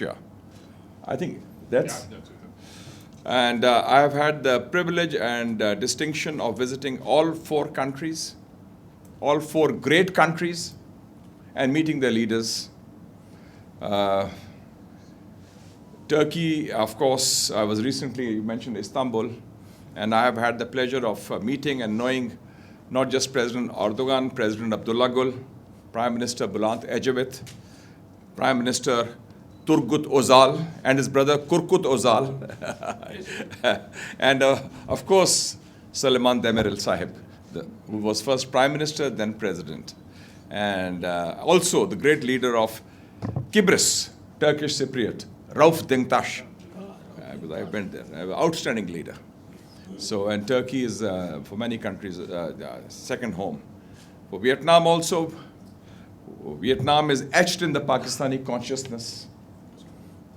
Russia. I think that's... And I have had the privilege and distinction of visiting all 4 countries, all 4 great countries, and meeting their leaders. Turkey, of course, I was recently, you mentioned Istanbul, and I have had the pleasure of meeting and knowing not just President Erdogan, President Abdullah Gül, Prime Minister Bülent Ecevit, Prime Minister Turgut Özal, and his brother Korkut Özal, and of course, Süleyman Demirel Sahib, who was first Prime Minister, then President, and also the great leader of Kıbrıs, Turkish Cypriot, Rauf Denktaş. I went there, an outstanding leader. So, and Turkey is, for many countries, second home. For Vietnam also, Vietnam is etched in the Pakistani consciousness.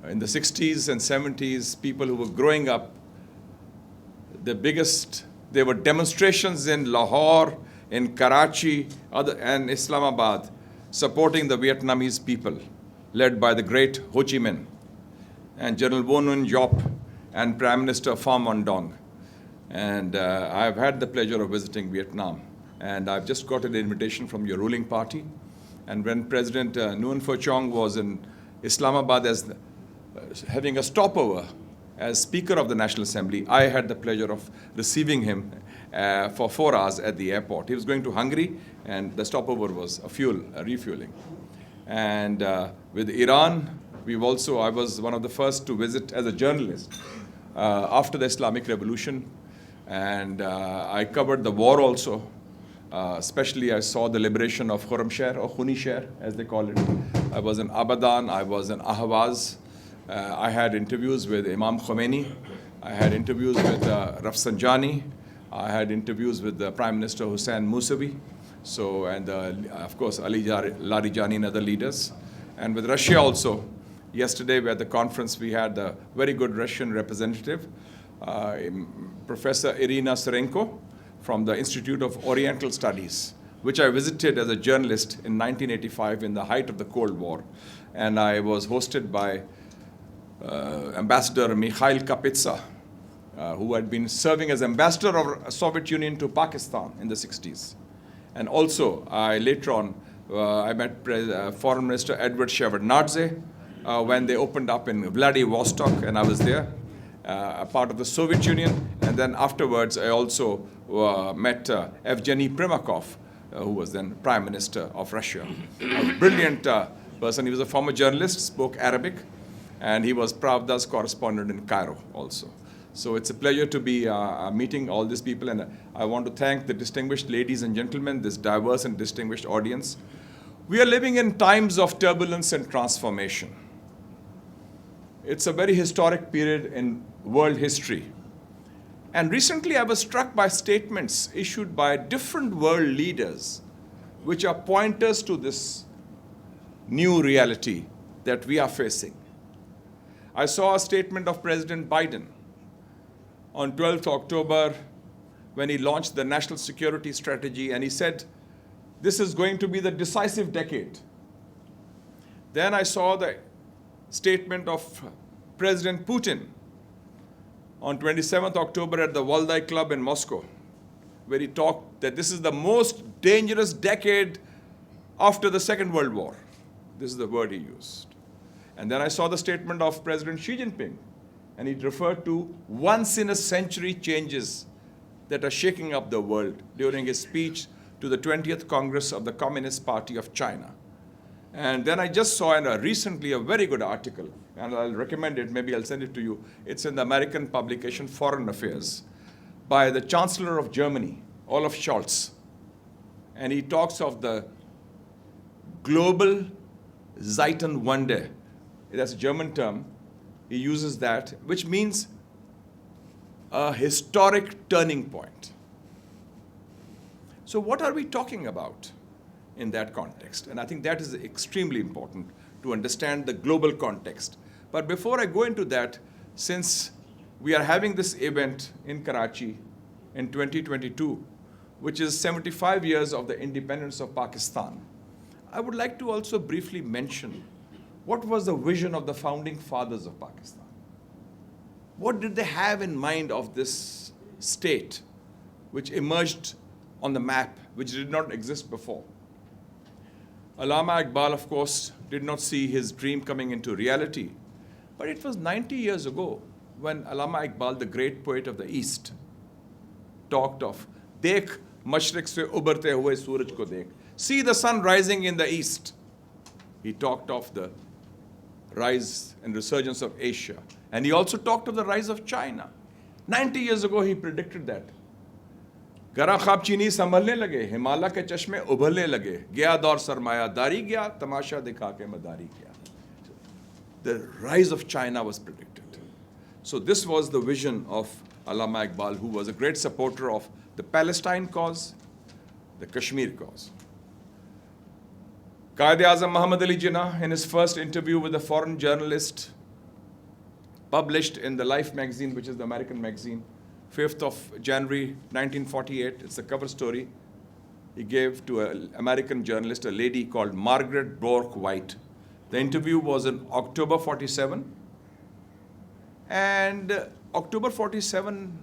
In the 60s and 70s, people who were growing up, there were demonstrations in Lahore, in Karachi, and Islamabad, supporting the Vietnamese people, led by the great Ho Chi Minh, and General Von Nguyen Diop, and Prime Minister Pham Van Dong. And I've had the pleasure of visiting Vietnam. And I've just got an invitation from your ruling party. And when President Nguyen Phu Trong was in Islamabad as having a stopover as Speaker of the National Assembly, I had the pleasure of receiving him for 4 hours at the airport. He was going to Hungary, and the stopover was a refueling. And with Iran, I was one of the first to visit as a journalist after the Islamic Revolution. And I covered the war also. Especially I saw the liberation of Khorramshahr, or Khunishahr, as they call it. I was in Abadan, I was in Ahvaz. I had interviews with Imam Khomeini. I had interviews with Rafsanjani. I had interviews with the Prime Minister Hussein Mousavi. So, and of course, Ali Larijani and other leaders. And with Russia also. Yesterday at the conference, we had a very good Russian representative, Professor Irina Serenko, from the Institute of Oriental Studies, which I visited as a journalist in 1985 in the height of the Cold War. And I was hosted by Ambassador Mikhail Kapitsa, who had been serving as ambassador of the Soviet Union to Pakistan in the 60s. And also, later on, I met Foreign Minister Edward Shevardnadze when they opened up in Vladivostok, and I was there, a part of the Soviet Union. And then afterwards, I also met Evgeny Primakov, who was then Prime Minister of Russia. A brilliant person. He was a former journalist, spoke Arabic, and he was Pravda's correspondent in Cairo also. So it's a pleasure to be meeting all these people, and I want to thank the distinguished ladies and gentlemen, this diverse and distinguished audience. We are living in times of turbulence and transformation. It's a very historic period in world history. And recently I was struck by statements issued by different world leaders, which are pointers to this new reality that we are facing. I saw a statement of President Biden on 12th October when he launched the National Security Strategy, and he said, this is going to be the decisive decade. Then I saw the statement of President Putin on 27th October at the Valdai Club in Moscow, where he talked that this is the most dangerous decade after the Second World War. This is the word he used. And then I saw the statement of President Xi Jinping, and he referred to once-in-a-century changes that are shaking up the world during his speech to the 20th Congress of the Communist Party of China. And then I just saw recently a very good article, and I'll recommend it, maybe I'll send it to you. It's in the American publication Foreign Affairs by the Chancellor of Germany, Olaf Scholz. And he talks of the global Zeitenwende. That's a German term. He uses that, which means a historic turning point. So what are we talking about in that context? And I think that is extremely important to understand the global context. But before I go into that, since we are having this event in Karachi in 2022, which is 75 years of the independence of Pakistan, I would like to also briefly mention what was the vision of the founding fathers of Pakistan? What did they have in mind of this state which emerged on the map, which did not exist before? Allama Iqbal, of course, did not see his dream coming into reality. But it was 90 years ago when Allama Iqbal, the great poet of the East, talked of, "Dekh mashriq se ubarte hue suraj ko dekh." See the sun rising in the east. He talked of the rise and resurgence of Asia. And he also talked of the rise of China. 90 years ago, he predicted that. Gara khab chini sambalne lage, Himalaya ke chashme ubhalne lage, gaya daur sarmayadari gaya, tamasha dikha ke madari gaya. The rise of China was predicted. So this was the vision of Allama Iqbal, who was a great supporter of the Palestine cause, the Kashmir cause. Quaid-e-Azam Muhammad Ali Jinnah, in his first interview with a foreign journalist, published in the Life magazine, which is the American magazine, 5th of January 1948, it's a cover story. He gave to an American journalist, a lady called Margaret Bork White. The interview was in October 47. And October 47,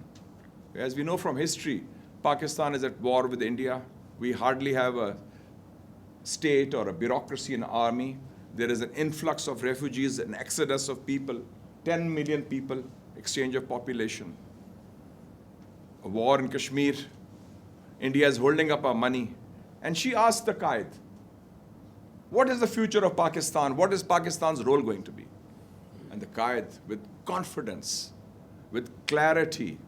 as we know from history, Pakistan is at war with India. We hardly have a state or a bureaucracy and army. There is an influx of refugees, an exodus of people, 10 million people, exchange of population. A war in Kashmir. India is holding up our money. And she asked the Quaid, what is the future of Pakistan? What is Pakistan's role going to be? And the Quaid, with confidence, with clarity,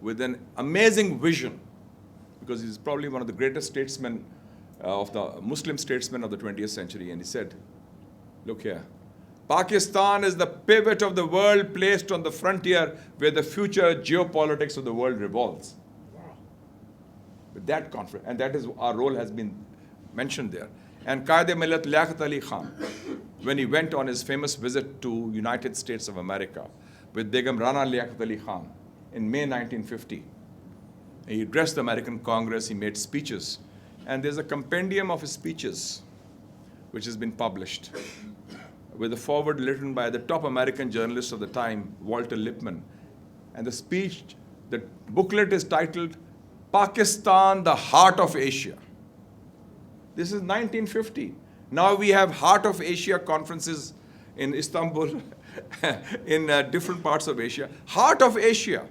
with an amazing vision, because he's probably one of the greatest statesmen of the Muslim statesmen of the 20th century. And he said, look here, Pakistan is the pivot of the world placed on the frontier where the future geopolitics of the world revolves. Wow. With that confidence, and that is our role has been mentioned there. And Qaid-e-Millat Liaquat Ali Khan, when he went on his famous visit to United States of America with Begum Rana Liaquat Ali Khan in May 1950, he addressed the American Congress, he made speeches, and there's a compendium of his speeches which has been published with a foreword written by the top American journalist of the time, Walter Lippmann. And the speech, the booklet is titled, Pakistan, the Heart of Asia. This is 1950. Now we have Heart of Asia conferences in Istanbul, in different parts of Asia. Heart of Asia.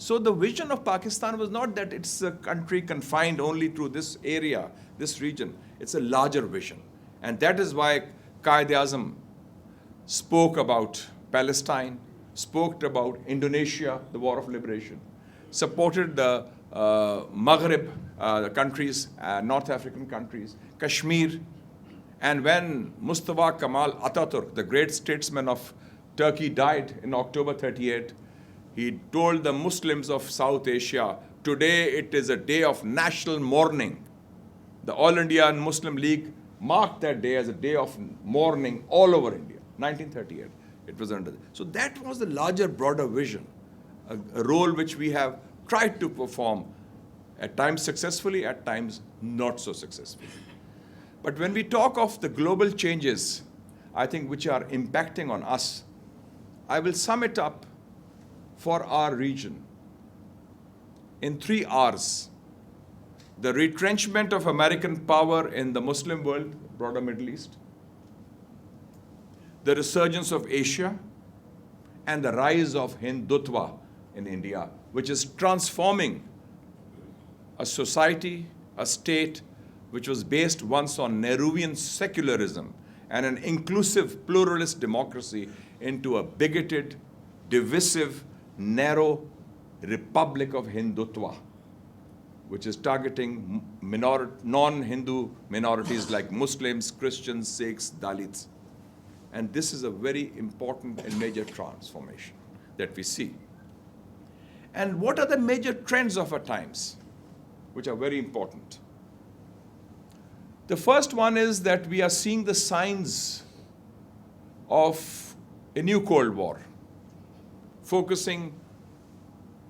So the vision of Pakistan was not that it's a country confined only to this area, this region. It's a larger vision. And that is why Quaid-e-Azam spoke about Palestine, spoke about Indonesia, the War of Liberation, supported the Maghreb, the countries, North African countries, Kashmir. And when Mustafa Kemal Atatürk, the great statesman of Turkey, died in October 38, he told the Muslims of South Asia, today it is a day of national mourning. The All India Muslim League marked that day as a day of mourning all over India. 1938, it was under. So that was the larger, broader vision, a role which we have tried to perform, at times successfully, at times not so successfully. But when we talk of the global changes, I think which are impacting on us, I will sum it up for our region in 3 R's. The retrenchment of American power in the Muslim world, broader Middle East, the resurgence of Asia, and the rise of Hindutva in India, which is transforming a society, a state, which was based once on Nehruvian secularism and an inclusive pluralist democracy into a bigoted, divisive, narrow republic of Hindutva, which is targeting non-Hindu minorities like Muslims, Christians, Sikhs, Dalits. And this is a very important and major transformation that we see. And what are the major trends of our times, which are very important? The first one is that we are seeing the signs of a new Cold War, focusing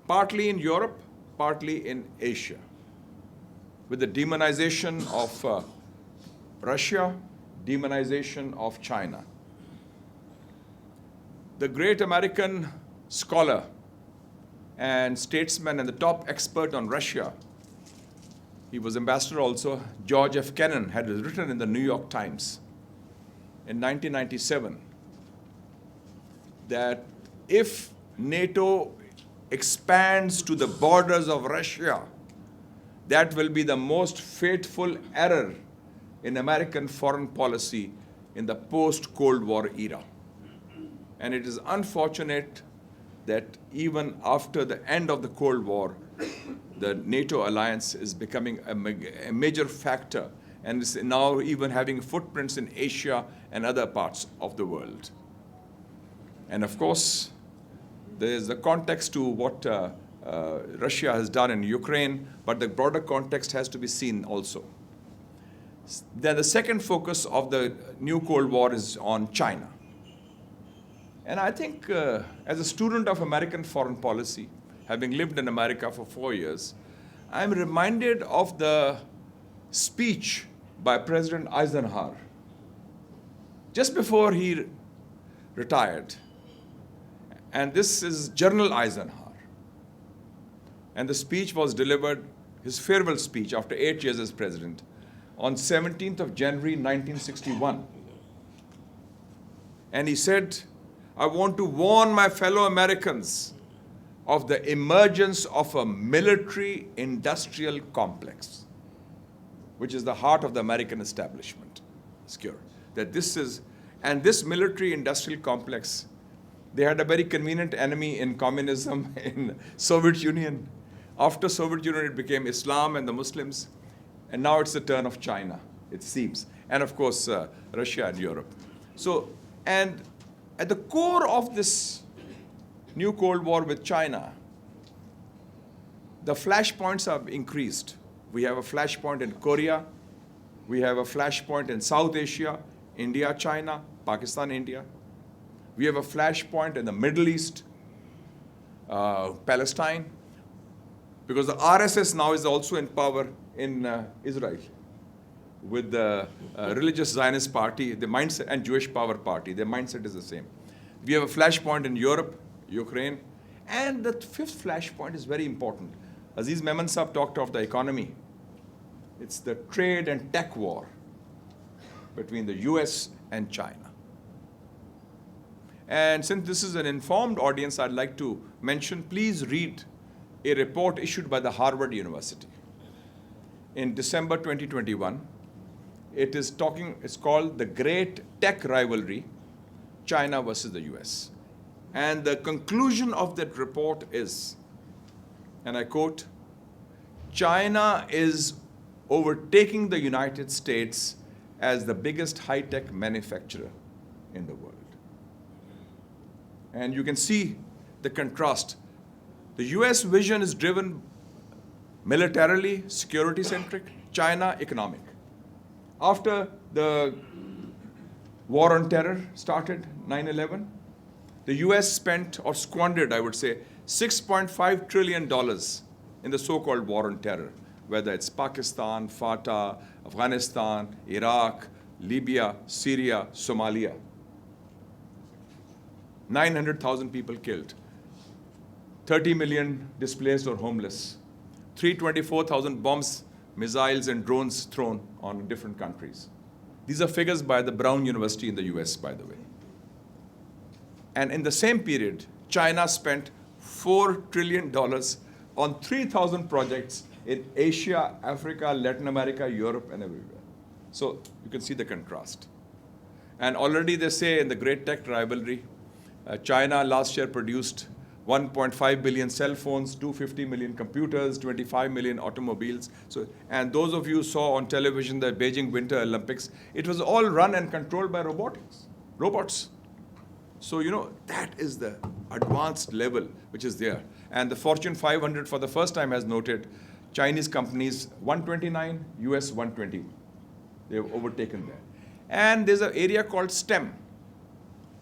partly in Europe, partly in Asia, with the demonization of Russia, demonization of China. the great American scholar and statesman and the top expert on Russia, he was ambassador also, George F. Kennan, had written in the New York Times in 1997 that if NATO expands to the borders of Russia, that will be the most fateful error in American foreign policy in the post-Cold War era. And it is unfortunate that even after the end of the Cold War, the NATO alliance is becoming a major factor and is now even having footprints in Asia and other parts of the world. And of course, there is the context to what Russia has done in Ukraine, but the broader context has to be seen also. Then the second focus of the new Cold War is on China. And I think as a student of American foreign policy, having lived in America for 4 years, I'm reminded of the speech by President Eisenhower just before he retired. And this is General Eisenhower. And the speech was delivered, his farewell speech after 8 years as president, on 17th of January 1961. And he said, I want to warn my fellow Americans of the emergence of a military-industrial complex, which is the heart of the American establishment. Secure. That this is, and this military-industrial complex, they had a very convenient enemy in communism, in Soviet Union. After Soviet Union, it became Islam and the Muslims. And now it's the turn of China, it seems. And of course, Russia and Europe. So, and at the core of this new Cold War with China, the flashpoints have increased. We have a flashpoint in Korea. We have a flashpoint in South Asia, India, China, Pakistan, India. We have a flashpoint in the Middle East, Palestine, because the RSS now is also in power in Israel with the religious Zionist party, the mindset, and Jewish Power Party. Their mindset is the same. We have a flashpoint in Europe, Ukraine, and the fifth flashpoint is very important. Aziz Memon Saab talked of the economy. It's the trade and tech war between the US and China. And since this is an informed audience, I'd like to mention, please read a report issued by the Harvard University in December 2021. It's called The Great Tech Rivalry, China versus the US. And the conclusion of that report is, and I quote, China is overtaking the United States as the biggest high-tech manufacturer in the world. And you can see the contrast. The US vision is driven militarily, security-centric, China economic. After the war on terror started, 9/11, the US spent or squandered, I would say, $6.5 trillion in the so-called war on terror, whether it's Pakistan, Fatah, Afghanistan, Iraq, Libya, Syria, Somalia. 900,000 people killed, 30 million displaced or homeless, 324,000 bombs, missiles, and drones thrown on different countries. These are figures by the Brown University in the US, by the way. And in the same period, China spent $4 trillion on 3,000 projects in Asia, Africa, Latin America, Europe, and everywhere. So you can see the contrast. And already they say in the Great Tech Rivalry, China last year produced 1.5 billion cell phones, 250 million computers, 25 million automobiles. So, and those of you who saw on television the Beijing Winter Olympics, it was all run and controlled by robots. So, you know, that is the advanced level which is there. And the Fortune 500 for the first time has noted Chinese companies 129, US 121. They've overtaken that. And there's an area called STEM,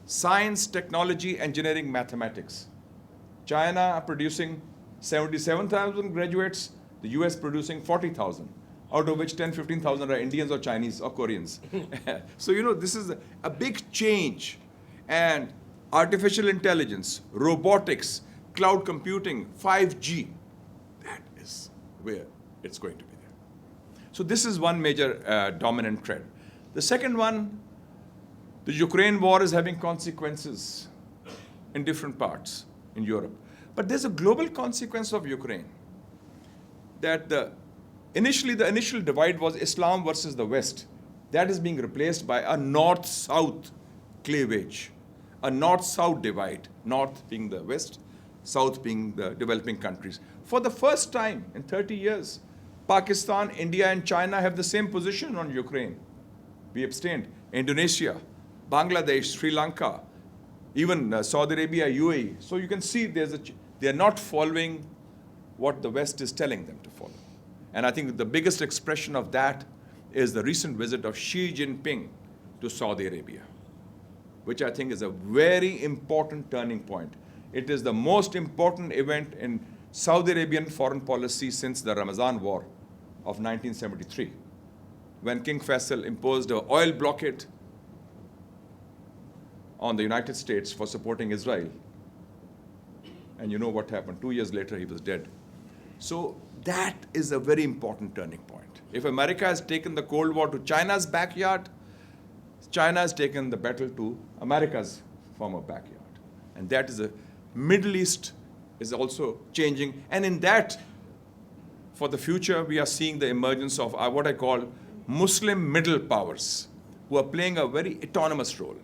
science, technology, engineering, mathematics. China producing 77,000 graduates, the US producing 40,000, out of which 10, 15,000 are Indians or Chinese or Koreans. So, you know, this is a big change. And artificial intelligence, robotics, cloud computing, 5G. That is where it's going to be there. So this is one major dominant trend. The second one, the Ukraine war is having consequences in different parts in Europe. But there's a global consequence of Ukraine, that initially the initial divide was Islam versus the West. That is being replaced by a north-south cleavage, a north-south divide, north being the West, south being the developing countries. For the first time in 30 years, Pakistan, India, and China have the same position on Ukraine. We abstained. Indonesia, Bangladesh, Sri Lanka, even Saudi Arabia, UAE. So you can see they are not following what the West is telling them to follow. And I think the biggest expression of that is the recent visit of Xi Jinping to Saudi Arabia, which I think is a very important turning point. It is the most important event in Saudi Arabian foreign policy since the Ramadan War of 1973, when King Faisal imposed an oil blockade on the United States for supporting Israel. And you know what happened. 2 years later, he was dead. So that is a very important turning point. If America has taken the Cold War to China's backyard, China has taken the battle to America's former backyard. And that is Middle East is also changing. And in that, for the future, we are seeing the emergence of what I call Muslim middle powers, who are playing a very autonomous role.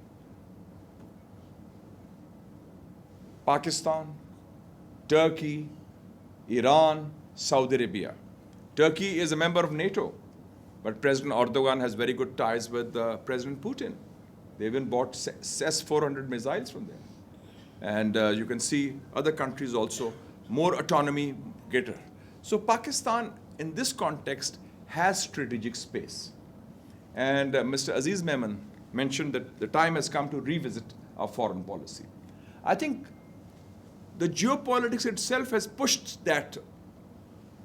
Pakistan, Turkey, Iran, Saudi Arabia. Turkey is a member of NATO, but President Erdogan has very good ties with President Putin. They even bought S-400 missiles from them. And you can see other countries also, more autonomy, greater. So Pakistan, in this context, has strategic space. And Mr. Aziz Memon mentioned that the time has come to revisit our foreign policy. I think the geopolitics itself has pushed that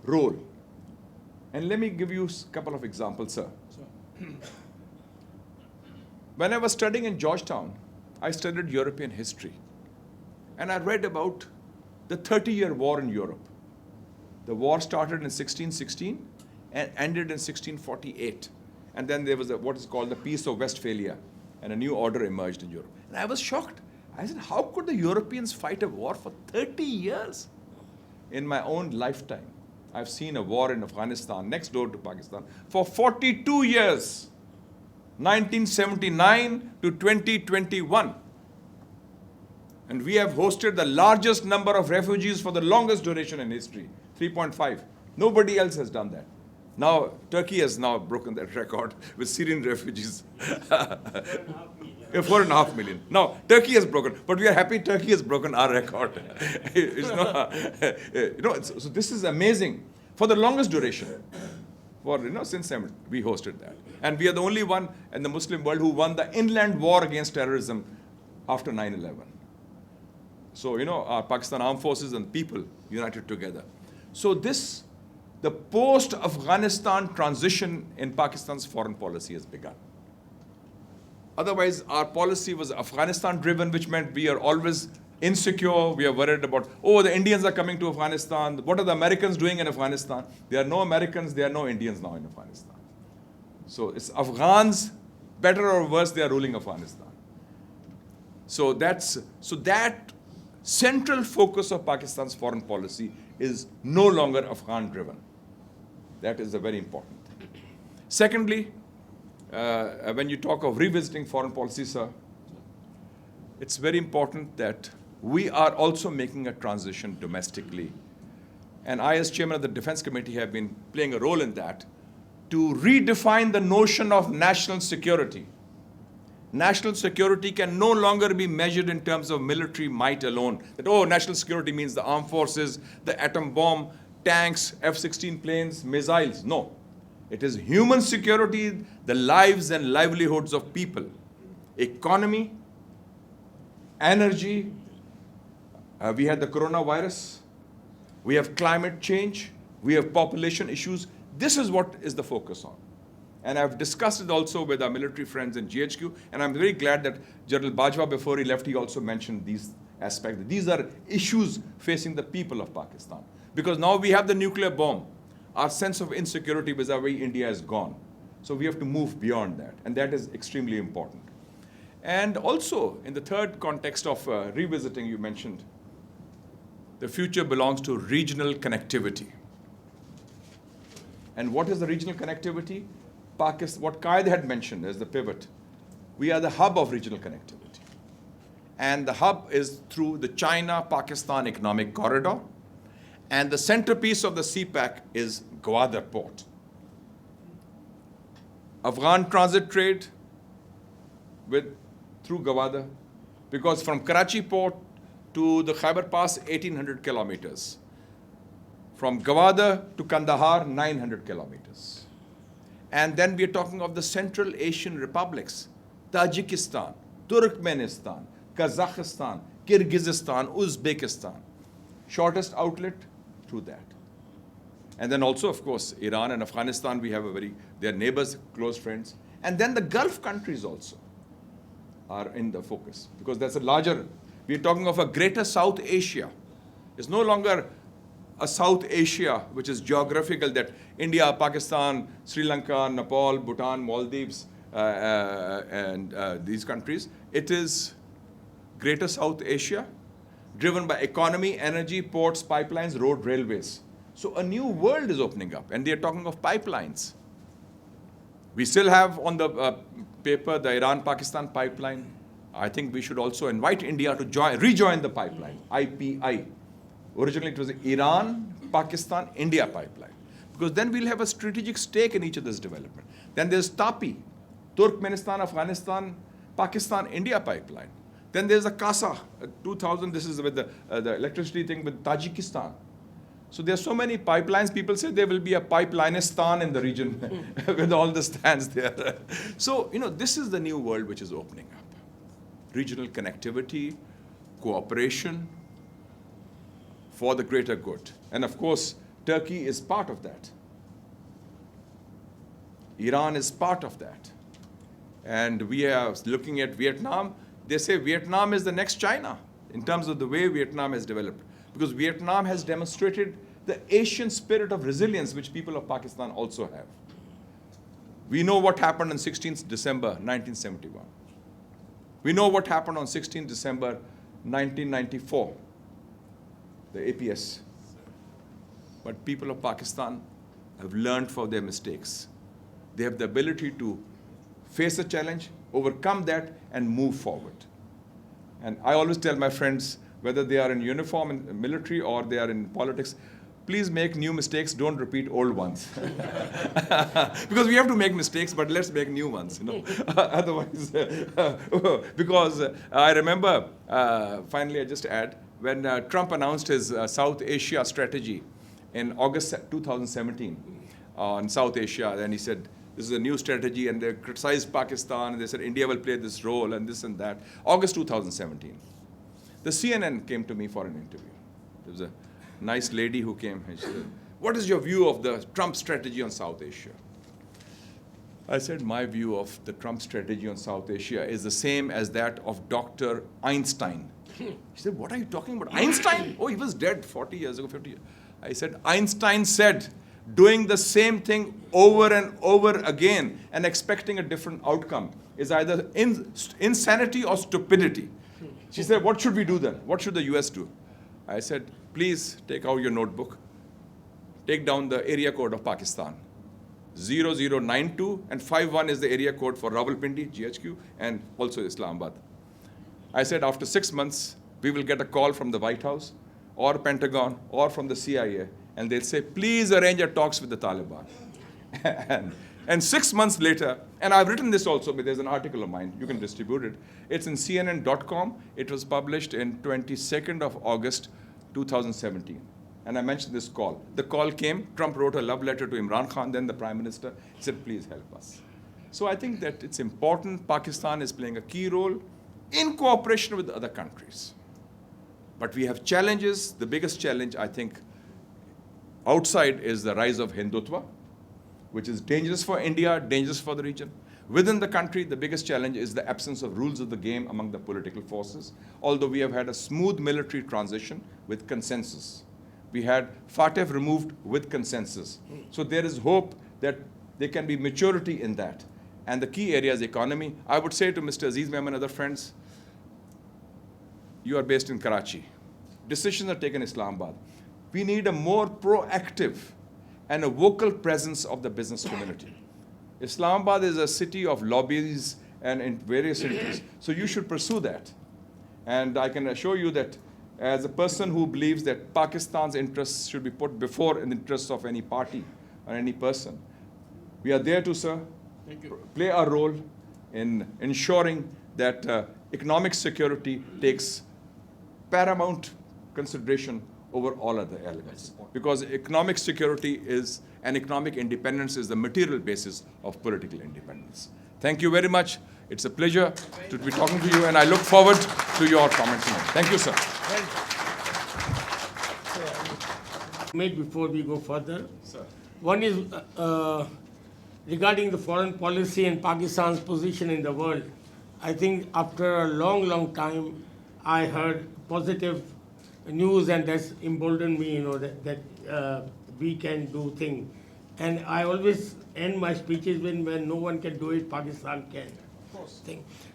role. And let me give you a couple of examples, sir. When I was studying in Georgetown, I studied European history. And I read about the 30-year war in Europe. The war started in 1616 and ended in 1648. And then there was what is called the Peace of Westphalia, and a new order emerged in Europe. And I was shocked. I said, how could the Europeans fight a war for 30 years? In my own lifetime, I've seen a war in Afghanistan, next door to Pakistan, for 42 years, 1979 to 2021. And we have hosted the largest number of refugees for the longest duration in history, 3.5. Nobody else has done that. Now, Turkey has now broken that record with Syrian refugees. 4.5 million. Now, Turkey has broken, but we are happy Turkey has broken our record. So this is amazing. For the longest duration, since we hosted that. And we are the only one in the Muslim world who won the inland war against terrorism after 9/11. So, our Pakistan Armed Forces and people united together. So the post-Afghanistan transition in Pakistan's foreign policy has begun. Otherwise, our policy was Afghanistan-driven, which meant we are always insecure. We are worried about, the Indians are coming to Afghanistan. What are the Americans doing in Afghanistan? There are no Americans, there are no Indians now in Afghanistan. So it's Afghans, better or worse, they are ruling Afghanistan. So that central focus of Pakistan's foreign policy is no longer Afghan-driven. That is a very important thing. Secondly, when you talk of revisiting foreign policy, sir, it's very important that we are also making a transition domestically. And I, as chairman of the Defense Committee, have been playing a role in that to redefine the notion of national security. National security can no longer be measured in terms of military might alone. That, national security means the armed forces, the atom bomb, tanks, F-16 planes, missiles. No. It is human security, the lives and livelihoods of people, economy, energy. We had the coronavirus. We have climate change. We have population issues. This is what is the focus on. And I've discussed it also with our military friends in GHQ, and I'm very glad that General Bajwa, before he left, he also mentioned these aspects. These are issues facing the people of Pakistan. Because now we have the nuclear bomb. Our sense of insecurity vis-a-vis India is gone. So we have to move beyond that, and that is extremely important. And also, in the third context of revisiting, you mentioned, the future belongs to regional connectivity. And what is the regional connectivity? Pakistan, what Qaid had mentioned as the pivot. We are the hub of regional connectivity. And the hub is through the China-Pakistan economic corridor. And the centerpiece of the CPAC is Gwadar port. Afghan transit trade through Gwadar, because from Karachi port to the Khyber Pass, 1,800 kilometers. From Gwadar to Kandahar, 900 kilometers. And then we are talking of the Central Asian republics, Tajikistan, Turkmenistan, Kazakhstan, Kyrgyzstan, Uzbekistan. Shortest outlet through that. And then also, of course, Iran and Afghanistan, we have they're neighbors, close friends. And then the Gulf countries also are in the focus, because that's a larger, we're talking of a greater South Asia. It's no longer a South Asia, which is geographical, that India, Pakistan, Sri Lanka, Nepal, Bhutan, Maldives, and these countries. It is greater South Asia, driven by economy, energy, ports, pipelines, road, railways. So a new world is opening up, and they're talking of pipelines. We still have on the paper the Iran-Pakistan pipeline. I think we should also invite India to rejoin the pipeline, IPI. Originally it was the Iran-Pakistan-India pipeline, because then we'll have a strategic stake in each of this development. Then there's TAPI, Turkmenistan, Afghanistan, Pakistan, India pipeline. Then there's the CASA, 2000, this is with the electricity thing with Tajikistan. So there are so many pipelines. People say there will be a Pipelinistan in the region with all the stands there. So, this is the new world which is opening up. Regional connectivity, cooperation for the greater good. And of course, Turkey is part of that. Iran is part of that. And we are looking at Vietnam. They say Vietnam is the next China in terms of the way Vietnam has developed. Because Vietnam has demonstrated the Asian spirit of resilience, which people of Pakistan also have. We know what happened on 16th December 1971. We know what happened on 16th December 1994, the APS. But people of Pakistan have learned from their mistakes. They have the ability to face a challenge, overcome that, and move forward. And I always tell my friends, whether they are in uniform in military or they are in politics, please make new mistakes, don't repeat old ones. Because we have to make mistakes, but let's make new ones, Otherwise, because I remember, finally I just add, when Trump announced his South Asia strategy in August 2017 on South Asia, then he said, this is a new strategy, and they criticized Pakistan, and they said India will play this role, and this and that. August 2017. The CNN came to me for an interview. There was a nice lady who came, and she said, what is your view of the Trump strategy on South Asia? I said, my view of the Trump strategy on South Asia is the same as that of Dr. Einstein. She said, what are you talking about? Einstein? Oh, he was dead 40 years ago, 50 years. I said, Einstein said, doing the same thing over and over again and expecting a different outcome is either insanity or stupidity. She said, what should we do then? What should the US do? I said, please take out your notebook. Take down the area code of Pakistan. 0092 and 51 is the area code for Rawalpindi, GHQ, and also Islamabad. I said, after 6 months, we will get a call from the White House or Pentagon or from the CIA, and they'll say, please arrange your talks with the Taliban. And 6 months later, and I've written this also, but there's an article of mine, you can distribute it. It's in CNN.com. It was published in 22nd of August, 2017. And I mentioned this call. The call came, Trump wrote a love letter to Imran Khan, then the Prime Minister. He said, please help us. So I think that it's important. Pakistan is playing a key role in cooperation with other countries. But we have challenges. The biggest challenge, I think, outside is the rise of Hindutva, which is dangerous for India, dangerous for the region. Within the country, the biggest challenge is the absence of rules of the game among the political forces. Although we have had a smooth military transition with consensus. We had FATF removed with consensus. So there is hope that there can be maturity in that. And the key area is economy. I would say to Mr. Aziz Mehman and other friends, you are based in Karachi. Decisions are taken in Islamabad. We need a more proactive and a vocal presence of the business community. Islamabad is a city of lobbies and in various interests. So you should pursue that. And I can assure you that as a person who believes that Pakistan's interests should be put before the interests of any party or any person, we are there to, sir, play our role in ensuring that economic security takes paramount consideration over all other elements. Because economic security is, and economic independence is the material basis of political independence. Thank you very much. It's a pleasure to be talking to you, and I look forward to your comments. Thank you, sir. Before we go further, Sir. one is regarding the foreign policy and Pakistan's position in the world. I think after a long time, I heard positive news, and that's emboldened me, that we can do things. And I always end my speeches when no one can do it, Pakistan can. Of course.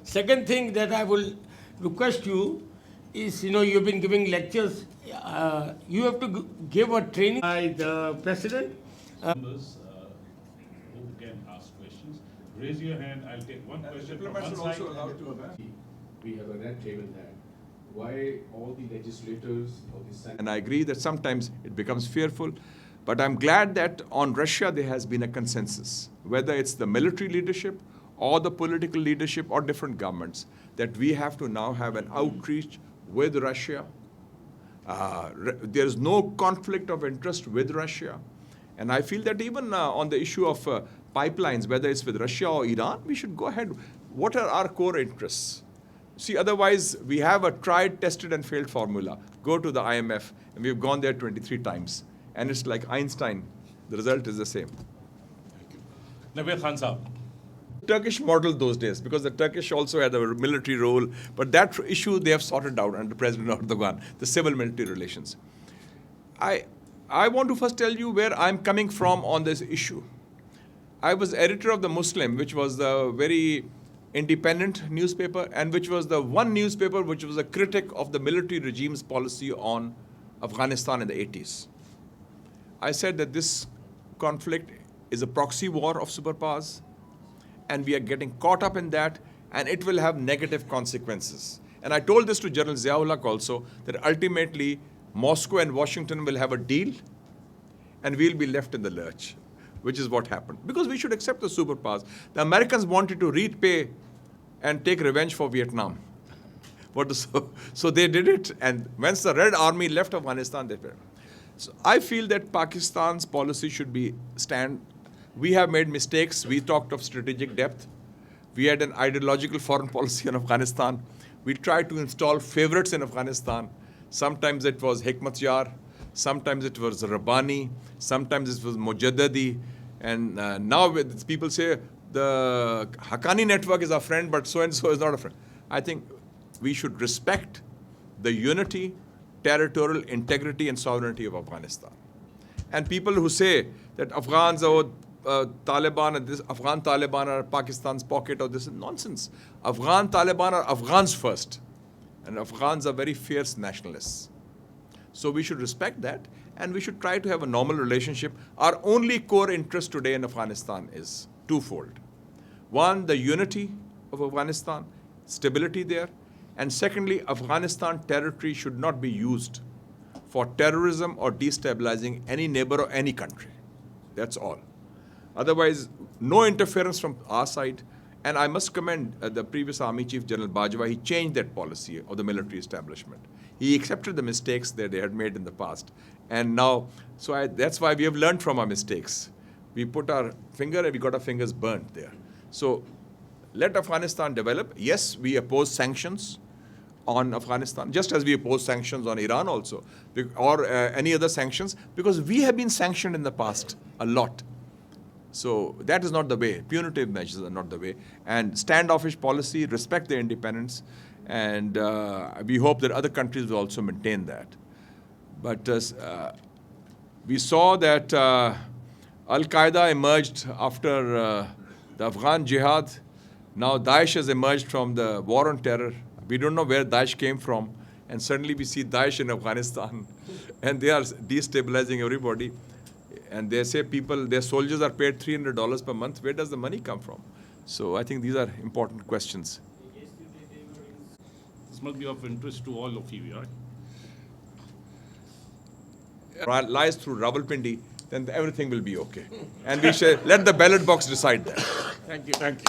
Second thing that I will request you is, you've been giving lectures. You have to give a training by the president. Members who can ask questions, raise your hand. I'll take one question from one side. We have a red table there. Why all the legislators of the Senate? And I agree that sometimes it becomes fearful, but I'm glad that on Russia there has been a consensus, whether it's the military leadership or the political leadership or different governments, that we have to now have an outreach with Russia. There is no conflict of interest with Russia. And I feel that even on the issue of pipelines, whether it's with Russia or Iran, we should go ahead. What are our core interests? See, otherwise, we have a tried, tested, and failed formula. Go to the IMF, and we've gone there 23 times. And it's like Einstein. The result is the same. Nabil Khan Saab. Turkish model those days, because the Turkish also had a military role, but that issue they have sorted out under President Erdogan, the civil-military relations. I want to first tell you where I'm coming from on this issue. I was editor of the Muslim, which was the very independent newspaper, and which was the one newspaper which was a critic of the military regime's policy on Afghanistan in the 80s. I said that this conflict is a proxy war of superpowers, and we are getting caught up in that, and it will have negative consequences. And I told this to General Ziaul-Haq also, that ultimately Moscow and Washington will have a deal, and we'll be left in the lurch, which is what happened. Because we should accept the superpowers. The Americans wanted to repay and take revenge for Vietnam. So they did it, and once the Red Army left Afghanistan, they failed. So I feel that Pakistan's policy should be we have made mistakes. We talked of strategic depth. We had an ideological foreign policy in Afghanistan. We tried to install favorites in Afghanistan. Sometimes it was Hikmat Yar, sometimes it was Rabbani, sometimes it was Mujaddadi, and now people say the Haqqani network is our friend, but so-and-so is not a friend. I think we should respect the unity, territorial integrity, and sovereignty of Afghanistan. And people who say that Afghans are Taliban, and this Afghan Taliban are Pakistan's pocket, or this is nonsense. Afghan Taliban are Afghans first. And Afghans are very fierce nationalists. So we should respect that, and we should try to have a normal relationship. Our only core interest today in Afghanistan is twofold. One, the unity of Afghanistan, stability there. And secondly, Afghanistan territory should not be used for terrorism or destabilizing any neighbor or any country. That's all. Otherwise, no interference from our side. And I must commend the previous Army Chief General Bajwa. He changed that policy of the military establishment. He accepted the mistakes that they had made in the past. And now, that's why we have learned from our mistakes. We put our finger and we got our fingers burnt there. So let Afghanistan develop. Yes, we oppose sanctions on Afghanistan, just as we oppose sanctions on Iran also, or any other sanctions, because we have been sanctioned in the past a lot. So that is not the way. Punitive measures are not the way. And standoffish policy, respect their independence, and we hope that other countries will also maintain that. But we saw that Al-Qaeda emerged after the Afghan jihad. Now Daesh has emerged from the war on terror. We don't know where Daesh came from. And suddenly we see Daesh in Afghanistan. And they are destabilizing everybody. And they say their soldiers are paid $300 per month. Where does the money come from? So I think these are important questions. This must be of interest to all of you, right? Lies through Rawalpindi, then everything will be okay. And we shall let the ballot box decide that. Thank you. Thank you.